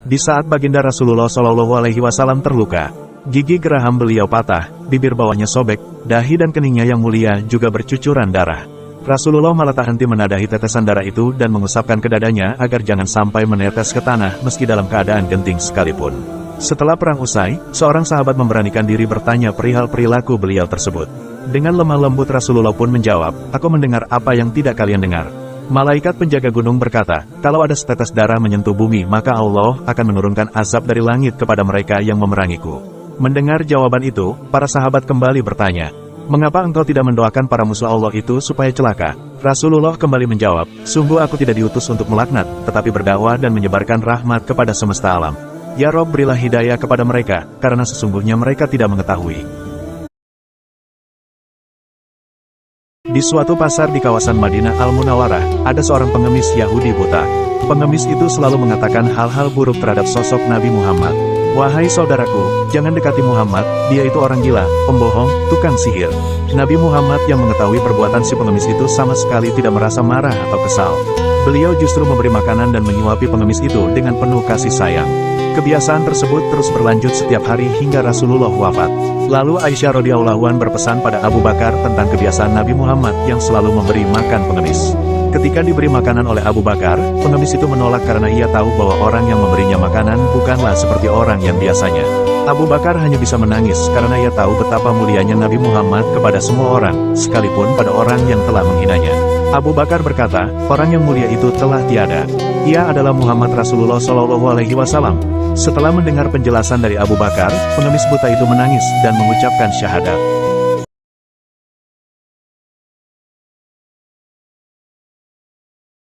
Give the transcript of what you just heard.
Di saat baginda Rasulullah Shallallahu Alaihi Wasallam terluka, gigi geraham beliau patah, bibir bawahnya sobek, dahi dan keningnya yang mulia juga bercucuran darah. Rasulullah malah tak henti menadahi tetesan darah itu dan mengusapkan ke dadanya agar jangan sampai menetes ke tanah meski dalam keadaan genting sekalipun. Setelah perang usai, seorang sahabat memberanikan diri bertanya perihal perilaku beliau tersebut. Dengan lemah lembut Rasulullah pun menjawab, "Aku mendengar apa yang tidak kalian dengar." Malaikat penjaga gunung berkata, "Kalau ada setetes darah menyentuh bumi maka Allah akan menurunkan azab dari langit kepada mereka yang memerangiku." Mendengar jawaban itu, para sahabat kembali bertanya, "Mengapa engkau tidak mendoakan para musuh Allah itu supaya celaka?" Rasulullah kembali menjawab, "Sungguh aku tidak diutus untuk melaknat, tetapi berdakwah dan menyebarkan rahmat kepada semesta alam. Ya Rob, berilah hidayah kepada mereka, karena sesungguhnya mereka tidak mengetahui." Di suatu pasar di kawasan Madinah Al-Munawwarah, ada seorang pengemis Yahudi buta. Pengemis itu selalu mengatakan hal-hal buruk terhadap sosok Nabi Muhammad. "Wahai saudaraku, jangan dekati Muhammad, dia itu orang gila, pembohong, tukang sihir." Nabi Muhammad yang mengetahui perbuatan si pengemis itu sama sekali tidak merasa marah atau kesal. Beliau justru memberi makanan dan menyuapi pengemis itu dengan penuh kasih sayang. Kebiasaan tersebut terus berlanjut setiap hari hingga Rasulullah wafat. Lalu Aisyah radhiyallahu anha berpesan pada Abu Bakar tentang kebiasaan Nabi Muhammad yang selalu memberi makan pengemis. Ketika diberi makanan oleh Abu Bakar, pengemis itu menolak karena ia tahu bahwa orang yang memberinya makanan bukanlah seperti orang yang biasanya. Abu Bakar hanya bisa menangis karena ia tahu betapa mulianya Nabi Muhammad kepada semua orang, sekalipun pada orang yang telah menghinanya. Abu Bakar berkata, "Orang yang mulia itu telah tiada. Ia adalah Muhammad Rasulullah Shallallahu Alaihi Wasallam." Setelah mendengar penjelasan dari Abu Bakar, pengemis buta itu menangis dan mengucapkan syahadat.